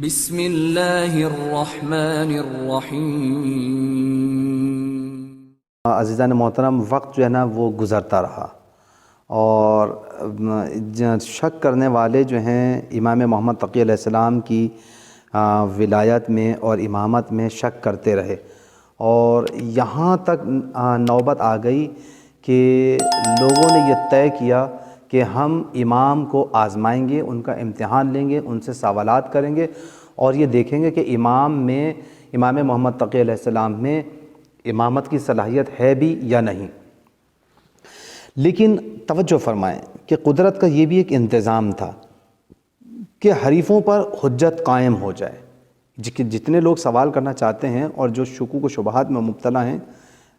بسم اللہ الرحمن الرحیم۔ عزیزان محترم، وقت جو ہے نا وہ گزرتا رہا اور شک کرنے والے جو ہیں امام محمد تقی علیہ السلام کی ولایت میں اور امامت میں شک کرتے رہے، اور یہاں تک نوبت آ گئی کہ لوگوں نے یہ طے کیا کہ ہم امام کو آزمائیں گے، ان کا امتحان لیں گے، ان سے سوالات کریں گے اور یہ دیکھیں گے کہ امام محمد تقی علیہ السلام میں امامت کی صلاحیت ہے بھی یا نہیں۔ لیکن توجہ فرمائیں کہ قدرت کا یہ بھی ایک انتظام تھا کہ حریفوں پر حجت قائم ہو جائے۔ جتنے لوگ سوال کرنا چاہتے ہیں اور جو شکوک و شبہات میں مبتلا ہیں،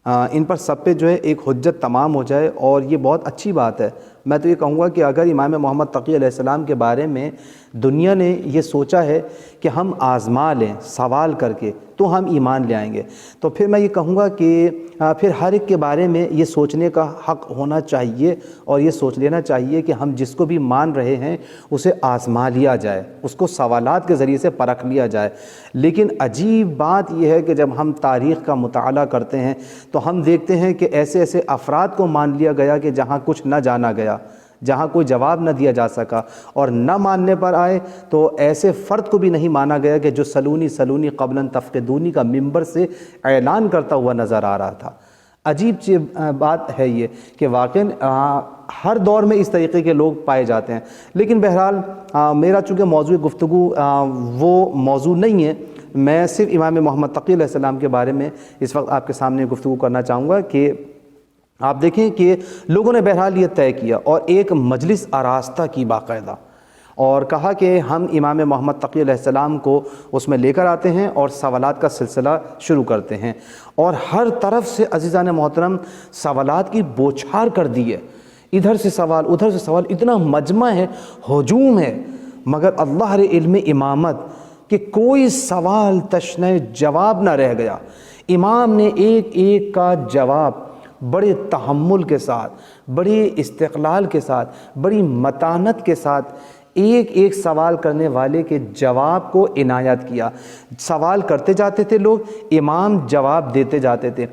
ان پر سب پہ جو ہے ایک حجت تمام ہو جائے، اور یہ بہت اچھی بات ہے۔ میں تو یہ کہوں گا کہ اگر امام محمد تقی علیہ السلام کے بارے میں دنیا نے یہ سوچا ہے کہ ہم آزما لیں سوال کر کے تو ہم ایمان لے آئیں گے، تو پھر میں یہ کہوں گا کہ پھر ہر ایک کے بارے میں یہ سوچنے کا حق ہونا چاہیے اور یہ سوچ لینا چاہیے کہ ہم جس کو بھی مان رہے ہیں اسے آزما لیا جائے، اس کو سوالات کے ذریعے سے پرکھ لیا جائے۔ لیکن عجیب بات یہ ہے کہ جب ہم تاریخ کا مطالعہ کرتے ہیں تو ہم دیکھتے ہیں کہ ایسے ایسے افراد کو مان لیا گیا کہ جہاں کچھ نہ جانا گیا، جہاں کوئی جواب نہ دیا جا سکا، اور نہ ماننے پر آئے تو ایسے فرد کو بھی نہیں مانا گیا کہ جو سلونی قبلا تفقدونی کا ممبر سے اعلان کرتا ہوا نظر آ رہا تھا۔ عجیب بات ہے یہ کہ واقعاً ہر دور میں اس طریقے کے لوگ پائے جاتے ہیں۔ لیکن بہرحال میرا چونکہ موضوع گفتگو وہ موضوع نہیں ہے، میں صرف امام محمد تقی علیہ السلام کے بارے میں اس وقت آپ کے سامنے گفتگو کرنا چاہوں گا کہ آپ دیکھیں کہ لوگوں نے بہرحال یہ طے کیا اور ایک مجلس آراستہ کی باقاعدہ، اور کہا کہ ہم امام محمد تقی علیہ السلام کو اس میں لے کر آتے ہیں اور سوالات کا سلسلہ شروع کرتے ہیں، اور ہر طرف سے عزیزان محترم سوالات کی بوچھار کر دی ہے، ادھر سے سوال ادھر سے سوال، اتنا مجمع ہے، ہجوم ہے، مگر اللہ رے علم امامت کہ کوئی سوال تشنہ جواب نہ رہ گیا۔ امام نے ایک ایک کا جواب بڑے تحمل کے ساتھ، بڑے استقلال کے ساتھ، بڑی متانت کے ساتھ ایک ایک سوال کرنے والے کے جواب کو عنایت کیا۔ سوال کرتے جاتے تھے لوگ، امام جواب دیتے جاتے تھے۔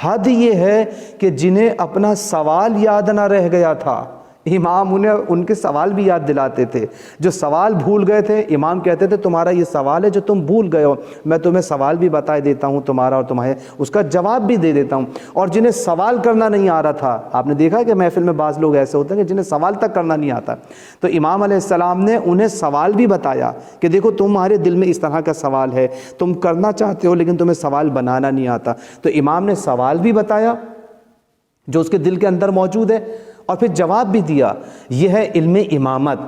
حد یہ ہے کہ جنہیں اپنا سوال یاد نہ رہ گیا تھا، امام انہیں ان کے سوال بھی یاد دلاتے تھے۔ جو سوال بھول گئے تھے، امام کہتے تھے تمہارا یہ سوال ہے جو تم بھول گئے ہو، میں تمہیں سوال بھی بتا دیتا ہوں تمہارا، اور تمہیں اس کا جواب بھی دے دیتا ہوں۔ اور جنہیں سوال کرنا نہیں آ رہا تھا، آپ نے دیکھا کہ محفل میں بعض لوگ ایسے ہوتے ہیں کہ جنہیں سوال تک کرنا نہیں آتا، تو امام علیہ السلام نے انہیں سوال بھی بتایا کہ دیکھو تمہارے دل میں اس طرح کا سوال ہے، تم کرنا چاہتے ہو لیکن تمہیں سوال بنانا نہیں آتا، تو امام نے سوال بھی بتایا جو اس کے دل کے اندر موجود ہے، اور پھر جواب بھی دیا۔ یہ ہے علم امامت۔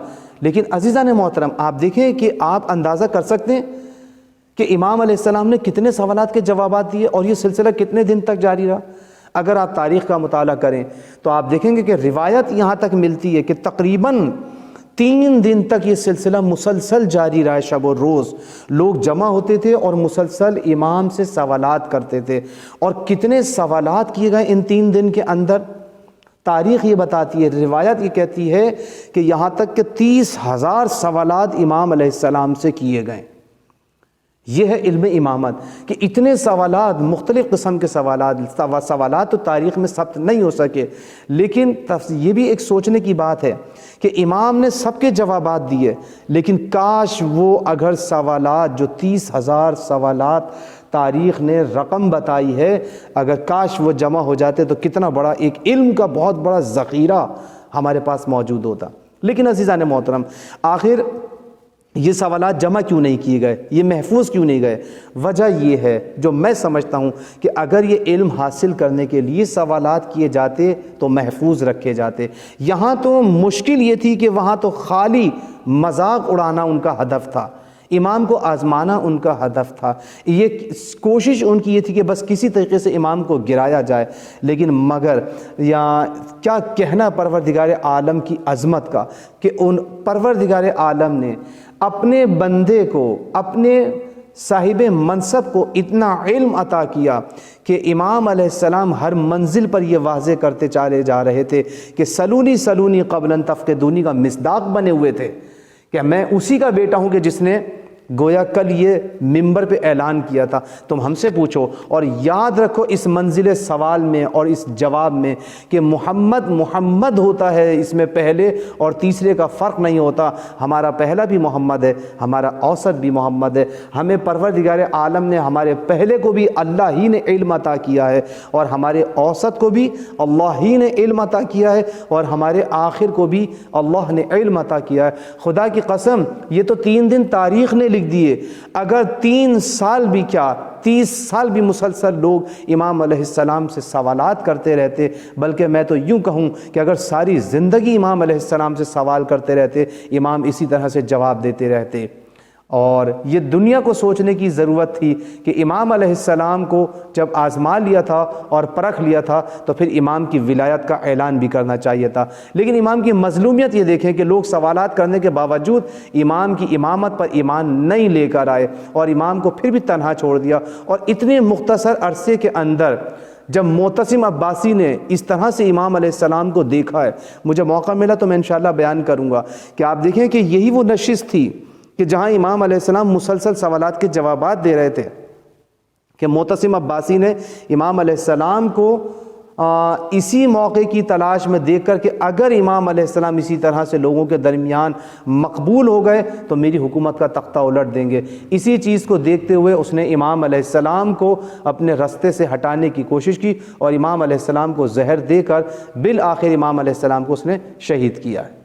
لیکن عزیزان محترم، آپ دیکھیں کہ آپ اندازہ کر سکتے ہیں کہ امام علیہ السلام نے کتنے سوالات کے جوابات دیے اور یہ سلسلہ کتنے دن تک جاری رہا۔ اگر آپ تاریخ کا مطالعہ کریں تو آپ دیکھیں گے کہ روایت یہاں تک ملتی ہے کہ تقریباً 3 دن تک یہ سلسلہ مسلسل جاری رہا، شب و روز لوگ جمع ہوتے تھے اور مسلسل امام سے سوالات کرتے تھے۔ اور کتنے سوالات کیے گئے ان 3 دن کے اندر، تاریخ یہ بتاتی ہے، روایت یہ کہتی ہے کہ یہاں تک کہ 30,000 سوالات امام علیہ السلام سے کیے گئے۔ یہ ہے علم امامت کہ اتنے سوالات، مختلف قسم کے سوالات تو تاریخ میں ثبت نہیں ہو سکے، لیکن یہ بھی ایک سوچنے کی بات ہے کہ امام نے سب کے جوابات دیے، لیکن کاش وہ اگر سوالات جو 30,000 سوالات تاریخ نے رقم بتائی ہے، اگر کاش وہ جمع ہو جاتے تو کتنا بڑا ایک علم کا بہت بڑا ذخیرہ ہمارے پاس موجود ہوتا۔ لیکن عزیزان محترم، آخر یہ سوالات جمع کیوں نہیں کیے گئے، یہ محفوظ کیوں نہیں گئے؟ وجہ یہ ہے جو میں سمجھتا ہوں کہ اگر یہ علم حاصل کرنے کے لیے سوالات کیے جاتے تو محفوظ رکھے جاتے۔ یہاں تو مشکل یہ تھی کہ وہاں تو خالی مذاق اڑانا ان کا ہدف تھا، امام کو آزمانا ان کا ہدف تھا، یہ کوشش ان کی یہ تھی کہ بس کسی طریقے سے امام کو گرایا جائے۔ لیکن مگر کیا کہنا پروردگار عالم کی عظمت کا کہ ان پروردگار عالم نے اپنے بندے کو، اپنے صاحب منصب کو اتنا علم عطا کیا کہ امام علیہ السلام ہر منزل پر یہ واضح کرتے چلے جا رہے تھے کہ سلونی قبلا تفقدونی کا مصداق بنے ہوئے تھے کہ میں اسی کا بیٹا ہوں کہ جس نے گویا کل یہ منبر پہ اعلان کیا تھا، تم ہم سے پوچھو اور یاد رکھو اس منزل سوال میں اور اس جواب میں کہ محمد محمد ہوتا ہے، اس میں پہلے اور تیسرے کا فرق نہیں ہوتا۔ ہمارا پہلا بھی محمد ہے، ہمارا اوسط بھی محمد ہے۔ ہمیں پروردگار عالم نے ہمارے پہلے کو بھی اللہ ہی نے علم عطا کیا ہے، اور ہمارے اوسط کو بھی اللہ ہی نے علم عطا کیا ہے، اور ہمارے آخر کو بھی اللہ نے علم عطا کیا ہے۔ خدا کی قسم یہ تو 3 دن تاریخ نے لکھ دیے، اگر 3 سال بھی کیا 30 سال بھی مسلسل لوگ امام علیہ السلام سے سوالات کرتے رہتے، بلکہ میں تو یوں کہوں کہ اگر ساری زندگی امام علیہ السلام سے سوال کرتے رہتے، امام اسی طرح سے جواب دیتے رہتے۔ اور یہ دنیا کو سوچنے کی ضرورت تھی کہ امام علیہ السلام کو جب آزما لیا تھا اور پرکھ لیا تھا تو پھر امام کی ولایت کا اعلان بھی کرنا چاہیے تھا، لیکن امام کی مظلومیت یہ دیکھیں کہ لوگ سوالات کرنے کے باوجود امام کی امامت پر ایمان نہیں لے کر آئے اور امام کو پھر بھی تنہا چھوڑ دیا۔ اور اتنے مختصر عرصے کے اندر جب معتصم عباسی نے اس طرح سے امام علیہ السلام کو دیکھا ہے، مجھے موقع ملا تو میں انشاءاللہ بیان کروں گا کہ آپ دیکھیں کہ یہی وہ نشست تھی کہ جہاں امام علیہ السلام مسلسل سوالات کے جوابات دے رہے تھے، کہ معتصم عباسی نے امام علیہ السلام کو اسی موقع کی تلاش میں دیکھ کر کہ اگر امام علیہ السلام اسی طرح سے لوگوں کے درمیان مقبول ہو گئے تو میری حکومت کا تختہ الٹ دیں گے، اسی چیز کو دیکھتے ہوئے اس نے امام علیہ السلام کو اپنے رستے سے ہٹانے کی کوشش کی اور امام علیہ السلام کو زہر دے کر بالآخر امام علیہ السلام کو اس نے شہید کیا ہے۔